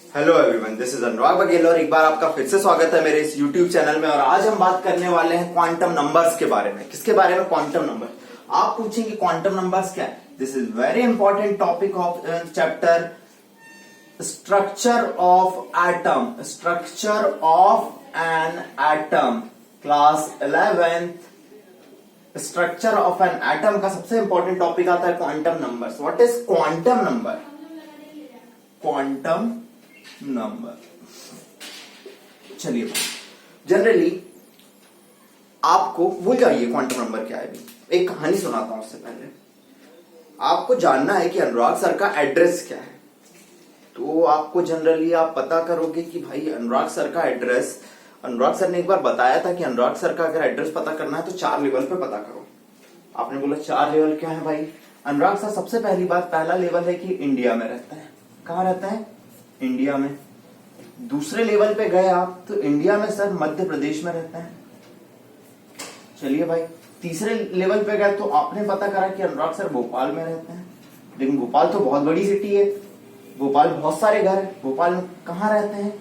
Hello everyone, this is अनुराग बघेल और एक बार आपका फिर से स्वागत है मेरे इस यूट्यूब चैनल में। और आज हम बात करने वाले हैं क्वांटम नंबर्स के बारे में। किसके बारे में? Quantum number. आप पूछेंगे क्वांटम नंबर्स क्या है? This is very important topic of chapter structure of atom. Structure of an atom, class 11th। Structure of an atom का सबसे इंपॉर्टेंट टॉपिक आता है quantum numbers. What is quantum number? Quantum number, चलिए generally आपको भूल जाइए quantum number क्या है। भी एक कहानी सुनाता हूं। उससे पहले आपको जानना है कि अनुराग सर का एड्रेस क्या है। तो आपको जनरली आप पता करोगे कि भाई अनुराग सर का एड्रेस, अनुराग सर ने एक बार बताया था कि अनुराग सर का अगर एड्रेस पता करना है तो 4 लेवल पे पता करो। आपने बोला 4 लेवल क्या है भाई? अनुराग सर सबसे पहली बात, पहला लेवल है कि इंडिया में रहता है। कहां रहता है? इंडिया में। दूसरे लेवल पे गए आप तो इंडिया में सर मध्य प्रदेश में रहता है। चलिए भाई, तीसरे लेवल पे गए तो आपने पता करा कि अनुराग सर भोपाल में रहते हैं। लेकिन भोपाल तो बहुत बड़ी सिटी है, भोपाल बहुत सारे घर है। भोपाल में कहाँ रहते हैं?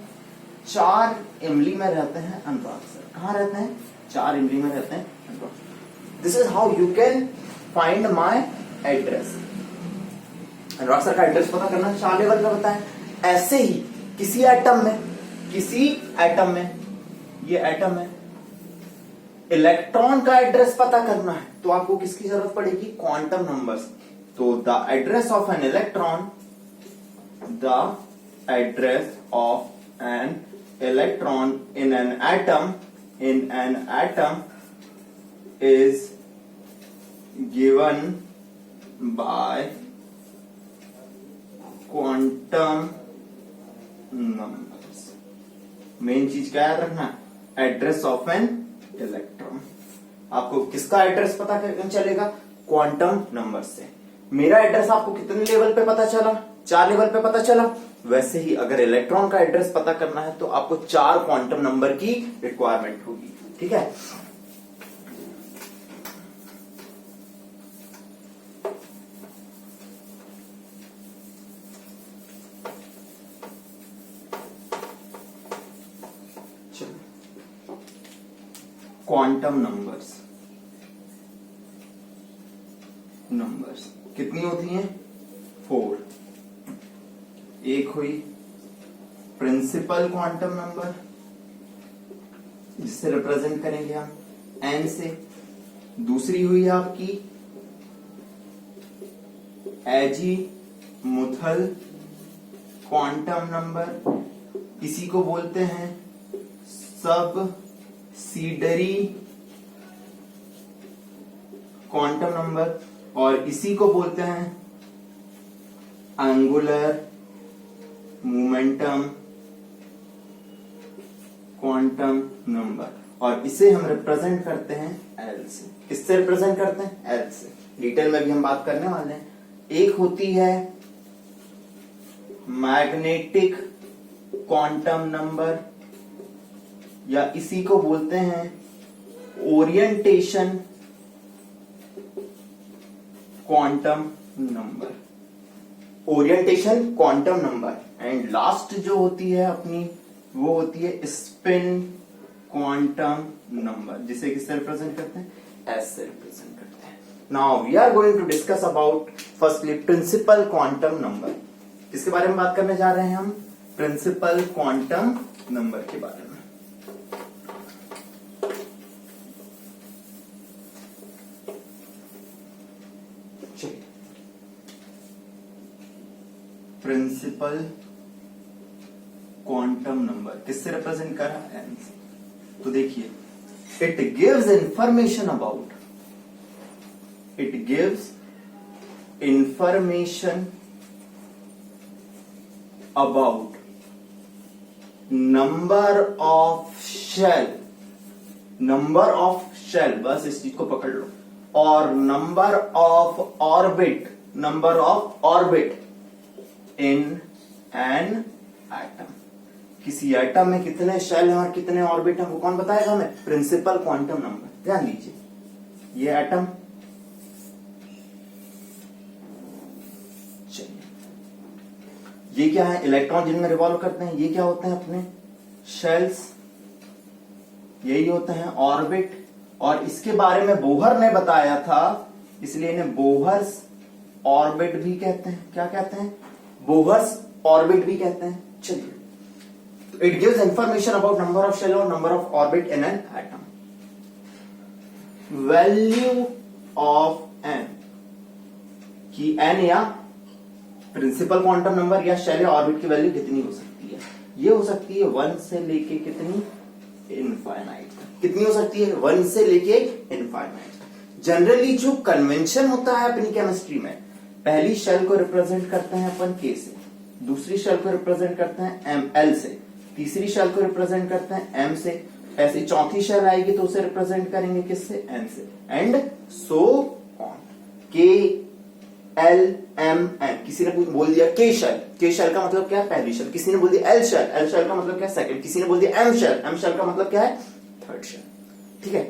4 इमली में रहते हैं अनुराग सर। कहाँ रहते हैं? 4 इमली में रहते हैं Anurag. This is how you can find my address. Anurag sir का एड्रेस पता करना 4 लेवल पे बताएं। ऐसे ही किसी एटम में ये एटम है, इलेक्ट्रॉन का एड्रेस पता करना है तो आपको किसकी जरूरत पड़ेगी? Quantum numbers. तो the address of an electron, the address of an electron in an atom is given by quantum numbers. Main चीज क्या याद रखना? Address of an electron. आपको किसका एड्रेस पता चलेगा? क्वांटम नंबर से। मेरा एड्रेस आपको कितने लेवल पे पता चला? 4 लेवल पे पता चला। वैसे ही अगर इलेक्ट्रॉन का एड्रेस पता करना है तो आपको 4 क्वांटम नंबर की रिक्वायरमेंट होगी। ठीक है। क्वांटम नंबर्स कितनी होती हैं? 4। एक हुई प्रिंसिपल क्वांटम नंबर, जिससे रिप्रेजेंट करेंगे हम n से। दूसरी हुई आपकी एजीमुथल क्वांटम नंबर, इसी को बोलते हैं सबसिडरी क्वांटम नंबर, और इसी को बोलते हैं एंगुलर मोमेंटम क्वांटम नंबर, और इसे हम रिप्रेजेंट करते हैं L से। किससे रिप्रेजेंट करते हैं? L से। डिटेल में भी हम बात करने वाले हैं। एक होती है मैग्नेटिक क्वांटम नंबर, या इसी को बोलते हैं orientation quantum number. Orientation quantum number. And last जो होती है अपनी, वो होती है स्पिन क्वांटम नंबर, जिसे किससे रिप्रेजेंट करते हैं? एस से रिप्रेजेंट करते हैं। Now we are going to discuss about firstly principal quantum number. किसके बारे में बात करने जा रहे हैं हम? प्रिंसिपल क्वांटम नंबर के बारे में। प्रिंसिपल क्वांटम नंबर किससे रिप्रेजेंट करा? एन से। तो देखिए, it gives information about number of shell, बस इस चीज को पकड़ लो, और number of orbit in an atom. किसी एटम में कितने शेल हैं और कितने ऑर्बिट हैं वो कौन बताएगा हमें? Principal quantum number. ध्यान दीजिए, ये एटम, ये क्या है, इलेक्ट्रॉन जिनमें रिवॉल्व करते हैं, ये क्या होते हैं अपने शेल्स, यही होते हैं ऑर्बिट। और इसके बारे में बोहर ने बताया था, इसलिए इन्हें बोहर्स ऑर्बिट भी कहते हैं। क्या कहते हैं, बोहर्स ऑर्बिट भी कहते हैं। चलिए, तो it gives information about number of shell और number of orbit in an atom. Value of n, कि एन या प्रिंसिपल क्वांटम नंबर या शेल या ऑर्बिट की वैल्यू कितनी हो सकती है, ये हो सकती है 1 से लेके कितनी, इनफाइनाइट। कितनी हो सकती है, 1 से लेके इनफाइनाइट। जनरली जो कन्वेंशन होता है अपनी केमिस्ट्री में, पहली शेल को रिप्रेजेंट करते हैं अपन के से, दूसरी शेल को रिप्रेजेंट करते हैं एम एल से, तीसरी शेल को रिप्रेजेंट करते हैं एम से, ऐसी चौथी शेल आएगी तो उसे रिप्रेजेंट करेंगे किससे, एन से, एंड सो ऑन। के एल एम एन, किसी ने बोल दिया के शेल, के शेल का मतलब क्या है, पहली शेल। किसी ने बोल दिया एल शेल, एल शेल का मतलब क्या है, सेकंड। किसी ने बोल दिया एम शेल, एम शेल का मतलब क्या है, थर्ड शेल। ठीक है,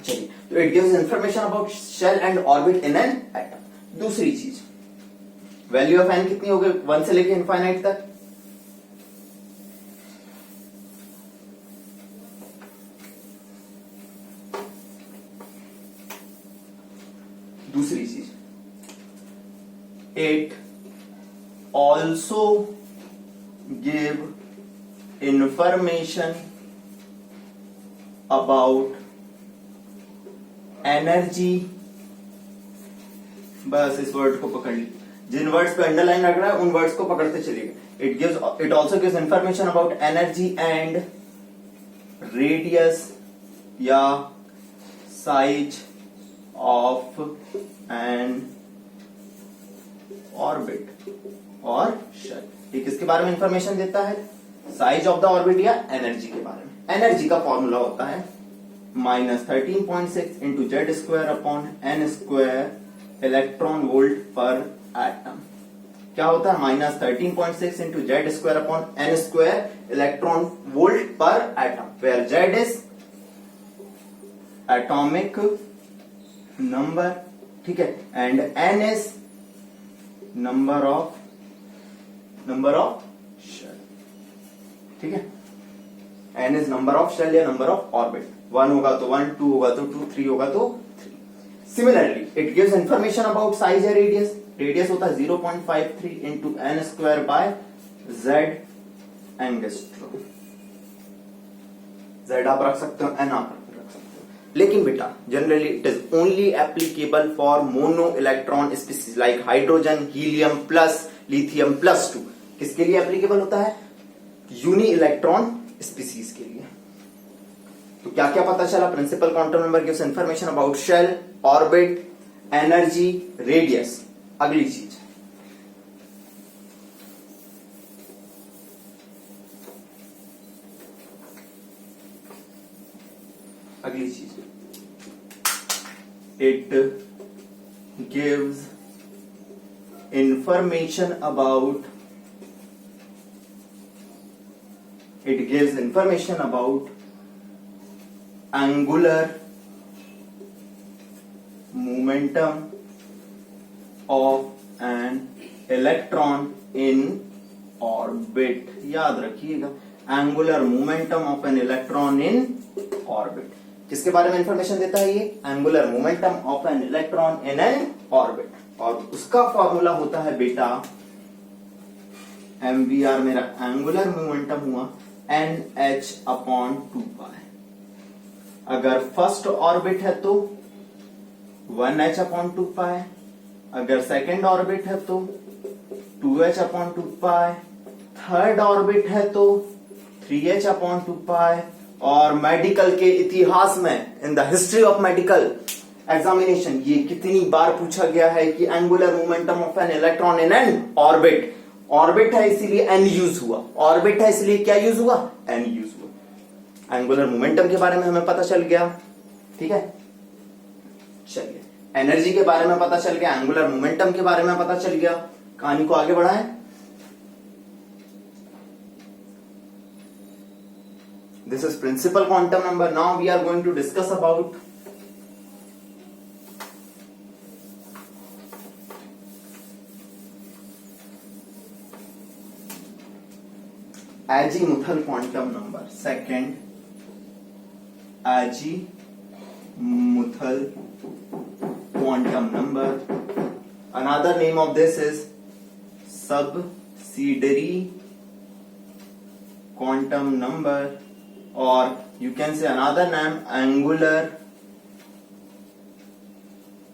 चलिए, तो it gives information about shell and orbit in an atom. दूसरी चीज, वैल्यू ऑफ एन कितनी हो गई, 1 से लेके इनफाइनाइट तक। दूसरी चीज, it also give information about energy। बस इस वर्ड को पकड़ ली, जिन वर्ड्स पे अंडरलाइन लग रहा है उन वर्ड्स को पकड़ते चलिए। It also gives information about energy and radius या साइज ऑफ एन ऑर्बिट और शेल। ये किसके बारे में इंफॉर्मेशन देता है, साइज ऑफ द ऑर्बिट या एनर्जी के बारे में। एनर्जी का फॉर्मूला होता है -13.6 into Z square upon n square electron volt per atom. क्या होता है, -13.6 into Z square upon n square electron volt per atom, where Z is atomic number, ठीक है, and N is number of shell. ठीक है, N is number of shell या number of orbit. 1 होगा तो 1, 2 होगा तो 2, 3 होगा तो 3। Similarly it gives information about size या रेडियस। रेडियस होता है 0.53 into N square by Z angstrom. Z आप रख सकते हो, एन आप रख सकते हो, लेकिन बेटा generally it is only applicable for mono electron species like hydrogen, helium plus, lithium plus 2। किसके लिए एप्लीकेबल होता है, यूनी इलेक्ट्रॉन स्पीसीज के लिए। तो क्या क्या पता चला, principal quantum number gives information about shell, orbit, energy, radius. अगली चीज, it gives information about angular momentum of an electron in orbit। याद रखिएगा, angular momentum of an electron in orbit. किसके बारे में इंफॉर्मेशन देता है ये, angular momentum of an electron in N orbit. और उसका फॉर्मूला होता है बेटा, MVR मेरा एंगुलर मोमेंटम हुआ NH/2π। अगर फर्स्ट ऑर्बिट है तो 1H/2π, अगर सेकेंड ऑर्बिट है तो 2H/2π, थर्ड ऑर्बिट है तो 3H/2π। और मेडिकल के इतिहास में, in the history of medical examination, ये कितनी बार पूछा गया है कि angular momentum of an electron in N orbit. Orbit है इसलिए एन यूज हुआ, ऑर्बिट है इसलिए क्या यूज हुआ, एन यूज हुआ। एंगुलर मोमेंटम के बारे में हमें पता चल गया, ठीक है। चलिए, एनर्जी के बारे में पता चल गया, एंगुलर मोमेंटम के बारे में पता चल गया। कहानी को आगे बढ़ाएं। This is principal quantum number. Now we are going to discuss about azimuthal quantum number. Second, azimuthal quantum number. Another name of this is subsidiary quantum number, or you can say another name, angular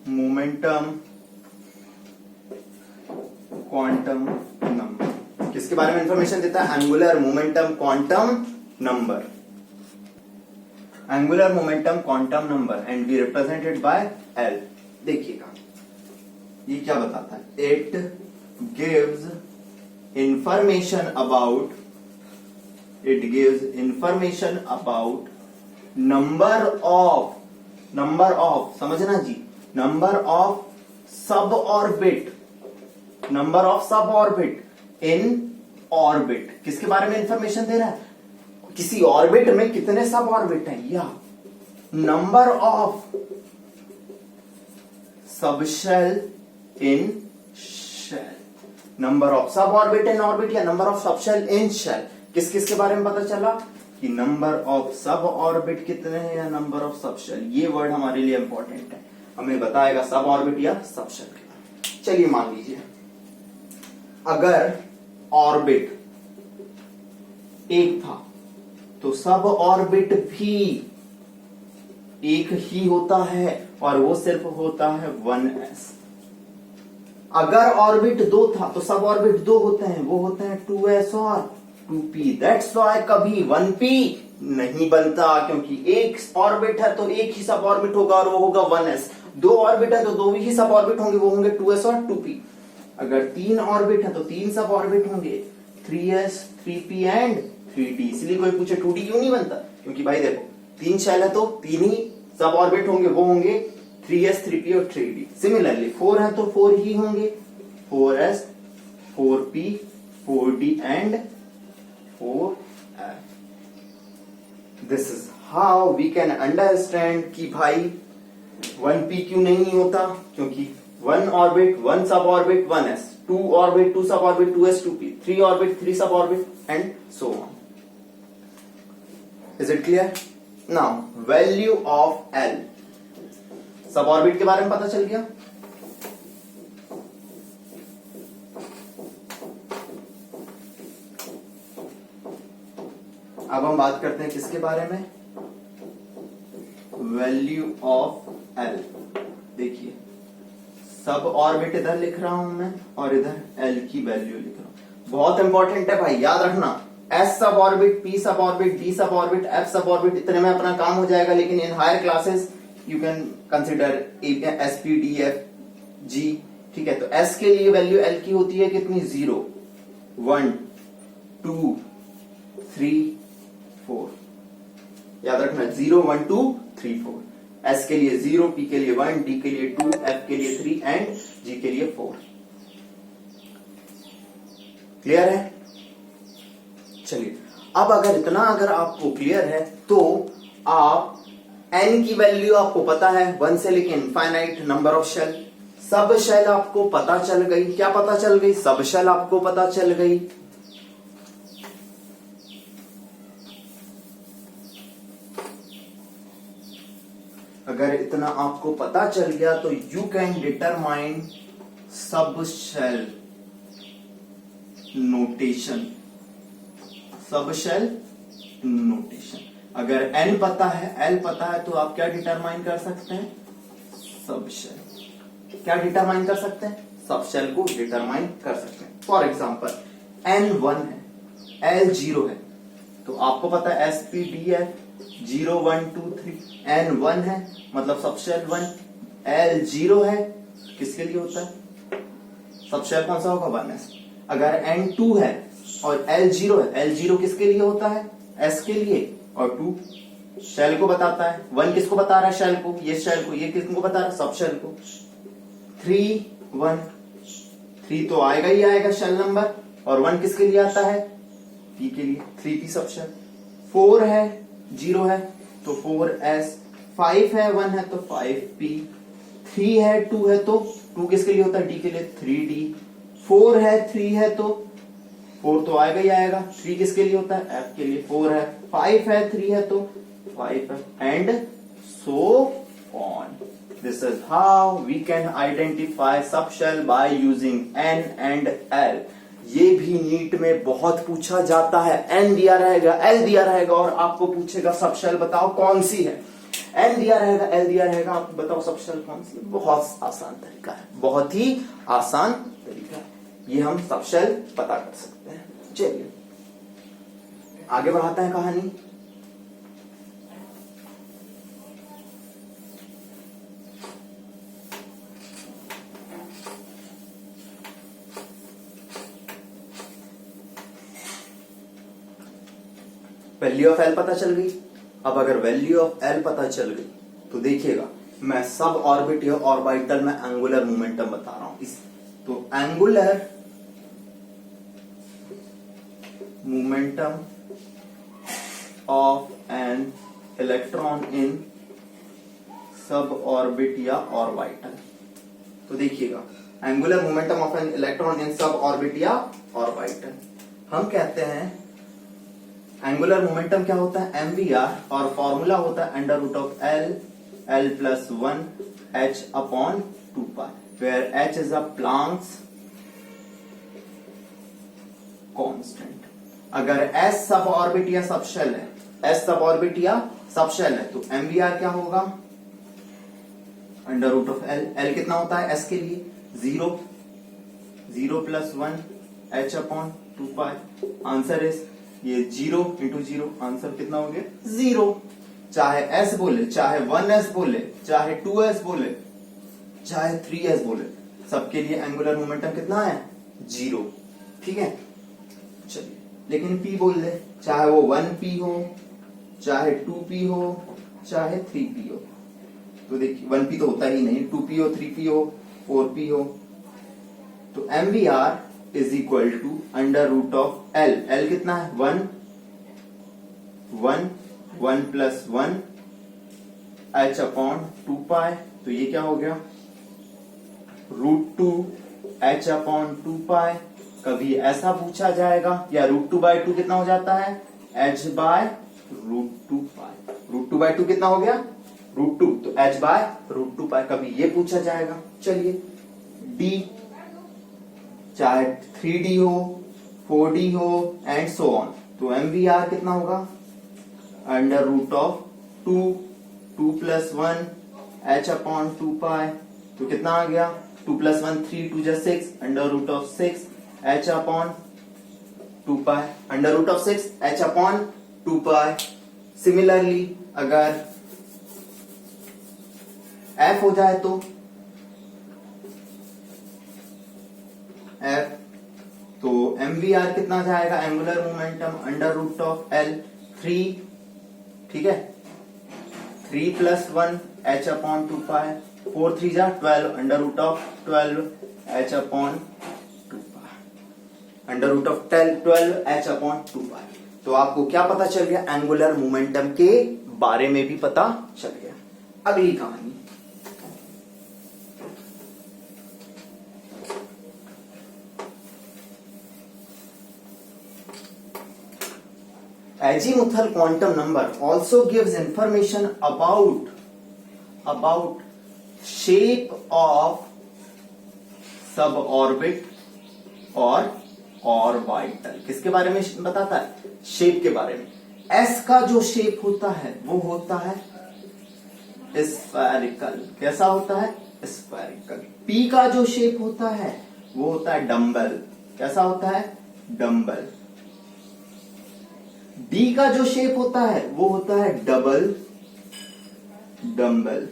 momentum quantum number. किसके बारे में information देता है? Angular momentum quantum number. Angular momentum quantum number and we represented by L. देखिएगा ये क्या बताता है. It gives information about number of समझना जी, number of sub orbit in orbit. किसके बारे में इंफॉर्मेशन दे रहा है? किसी ऑर्बिट में कितने सब ऑर्बिट हैं, या number of subshell in shell. Number of sub orbit in orbit या number of subshell in shell. किसके बारे में पता चला कि नंबर ऑफ सब ऑर्बिट कितने हैं या नंबर ऑफ सबशेल. ये वर्ड हमारे लिए इंपॉर्टेंट है, हमें बताएगा सब ऑर्बिट या सबशेल के बारे में. चलिए मान लीजिए अगर ऑर्बिट एक था तो सब ऑर्बिट भी एक ही होता है और वो सिर्फ होता है 1s. अगर ऑर्बिट दो था तो सब ऑर्बिट दो होते हैं, वो होते हैं 2s और 2p. दैट्स व्हाई कभी 1p नहीं बनता, क्योंकि एक ऑर्बिट है तो एक ही सब ऑर्बिट होगा और वो होगा 1s. दो ऑर्बिट है तो दो ही सब ऑर्बिट होंगे, वो होंगे 2s और 2p. अगर तीन ऑर्बिट है तो तीन सब ऑर्बिट होंगे, 3s 3p एंड 3d. इसलिए कोई पूछे 2d क्यों नहीं बनता, क्योंकि भाई देखो तीन शेल है तो तीन ही सब ऑर्बिट होंगे, वो होंगे 3s 3p और 3d. सिमिलरली 4 है तो 4 ही होंगे, 4s 4p 4d and 4f. This is how we can understand कि भाई 1p क्यों नहीं होता, क्योंकि 1 ऑर्बिट 1 सब ऑर्बिट 1s, 2 ऑर्बिट 2 सब ऑर्बिट 2s 2p, 3 ऑर्बिट 3 सब orbit and so on. Is it clear? Now value of L. सब ऑर्बिट के बारे में पता चल गया. अब हम बात करते हैं किसके बारे में? Value of L. देखिए सब ऑर्बिट इधर लिख रहा हूं मैं और इधर L की वैल्यू लिख रहा हूं. बहुत इंपॉर्टेंट है भाई, याद रखना. S sub orbit, P sub orbit, D sub orbit, F sub orbit, इतने में अपना काम हो जाएगा. लेकिन in higher classes you can consider S P D F G. ठीक है, तो S के लिए वैल्यू L की होती है कितनी? 0 1 2 3 4. याद रखना 0 1 2 3 4. S के लिए 0, P के लिए 1, D के लिए 2, F के लिए 3 एंड G के लिए 4. क्लियर है? चलिए अब अगर आपको क्लियर है तो आप n की वैल्यू आपको पता है 1 से लेके infinite number of shell. Sub shell आपको पता चल गई. क्या पता चल गई? सब शेल आपको पता चल गई. अगर इतना आपको पता चल गया तो you can determine sub shell notation. Sub shell notation. अगर n पता है, L पता है, तो आप क्या डिटरमाइन कर सकते हैं? सब शेल. क्या डिटरमाइन कर सकते हैं? सब शेल को डिटरमाइन कर सकते हैं. फॉर एग्जाम्पल n 1 है, L 0 है, तो आपको पता है SPDF 0 1 2 3. n 1 है मतलब सब शेल 1. L 0 है, किसके लिए होता है? सब शेल कौन सा होगा? 1s. अगर n 2 है और L 0 है, L 0 किसके लिए होता है? S के लिए, और 2 शेल को बताता है. 1 किसको बता रहा है? शेल को. ये शेल को. ये किसको बता रहा है? सब शेल को. 3 1 3 तो आएगा ही आएगा शेल नंबर, और 1 किसके लिए आता है? P के लिए. 3P सब शेल. 4 है 0 है तो 4S. 5 है 1 है तो 5P. 3 है 2 है तो 2 किसके लिए होता है? D के लिए. 3D. 4 है 3 है तो 4 तो आएगा ही आएगा। 3 किसके लिए होता है? f के लिए। 4 है, 5 है, 3 है तो 5 है, and so on. This is how we can identify subshell by using n and l। ये भी नीट में बहुत पूछा जाता है। n दिया रहेगा, l दिया रहेगा और आपको पूछेगा सबशेल बताओ कौन सी है। n दिया रहेगा, l दिया रहेगा, आप बताओ सबशेल कौन सी है। बहुत आसान तरीका है, बहुत ही आसान तरीका है, ये हम सबशेल पता कर सकते हैं। चलिए आगे बढ़ाते हैं कहानी। वैल्यू ऑफ एल पता चल गई। अब अगर वैल्यू ऑफ एल पता चल गई तो देखिएगा, मैं सब ऑर्बिट या ऑर्बिटल में एंगुलर मोमेंटम बता रहा हूं। इस तो angular momentum of an electron इन सब ऑर्बिट या ऑर्बिटल। तो देखिएगा, angular momentum of an electron इन सब ऑर्बिट या ऑर्बिटल, हम कहते हैं एंगुलर मोमेंटम क्या होता है? mvr, और फॉर्मूला होता है under root of l plus 1 h upon 2 pi, where h is a Planck's constant. अगर s सब ऑर्बिट या सबशेल है, s सब ऑर्बिट या सबशेल है, तो mvr क्या होगा? अंडर रूट ऑफ l कितना होता है s के लिए? 0 plus 1 h upon 2 pi. Answer is ये 0 इंटू 0, आंसर कितना हो गया? 0। चाहे s बोले, चाहे 1s बोले, चाहे 2s बोले, चाहे 3s बोले, सबके लिए एंगुलर मोमेंटम कितना है? 0। ठीक है, चलिए, लेकिन p बोल दे, चाहे वो 1p हो, चाहे 2p हो, चाहे 3p हो। तो देखिए 1p तो होता ही नहीं, 2p हो, 3p हो, 4p हो, तो mvr is equal to under root of l कितना है? 1 प्लस 1 h अपॉन 2 पाई। तो ये क्या हो गया? √2 h अपॉन 2 पाई। कभी ऐसा पूछा जाएगा, या √2 बाई 2 कितना हो जाता है? h bye √2 pi. √2 बाई 2 कितना हो गया? √2, तो h बाय √2 पाई। कभी ये पूछा जाएगा। चलिए, d चाहे 3d हो, 4d हो, एंड सो ऑन, तो mvr कितना होगा? Under root of 2 plus 1 h upon 2 pi. तो कितना आ गया? 2 प्लस 1 3, 2 जा 6, under root of 6 h upon 2 pi, under root of 6 h upon 2 pi. Similarly अगर f हो जाए तो f, तो mvr कितना जाएगा? Angular momentum under root of l 3, ठीक है, 3 प्लस 1 h अपॉन 2 पाई, 4 3 जा 12, under root of 12 h upon 2 pi, under root of 12 h upon 2 pi. तो आपको क्या पता चल गया? एंगुलर मोमेंटम के बारे में भी पता चल गया। अगली कहानी, azimuthal quantum number also gives information about shape of suborbit और ऑर्बिटल। किसके बारे में बताता है? शेप के बारे में। s का जो शेप होता है वो होता है स्फेरिकल। कैसा होता है? स्फेरिकल। p का जो शेप होता है वो होता है डम्बल। कैसा होता है? डम्बल। D का जो शेप होता है वो होता है डबल डम्बल।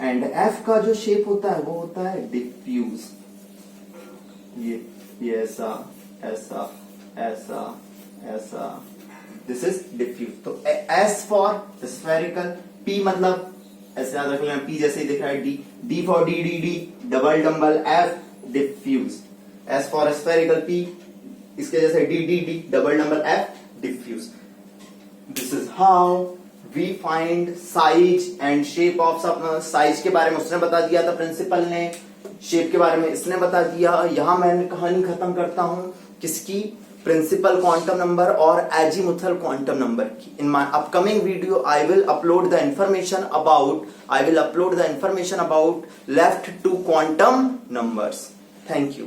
एंड F का जो शेप होता है वो होता है डिफ्यूज। ये ऐसा ऐसा ऐसा ऐसा, दिस इज डिफ्यूज। तो S फॉर स्फेरिकल, P मतलब ऐसे याद रख लेना, P जैसे ही दिख रहा है D for D double dumbbell, F diffuse. S for spherical, P इसके जैसे D double dumbbell, F diffuse. This is how we find size and shape of sub. Size के बारे में उसने बता दिया था प्रिंसिपल ने, शेप के बारे में इसने बता दिया। यहां मैं कहानी खत्म करता हूं किसकी, प्रिंसिपल क्वांटम नंबर और एजीमुथल क्वांटम नंबर की। In my upcoming video I will upload the information about left two quantum numbers. Thank you.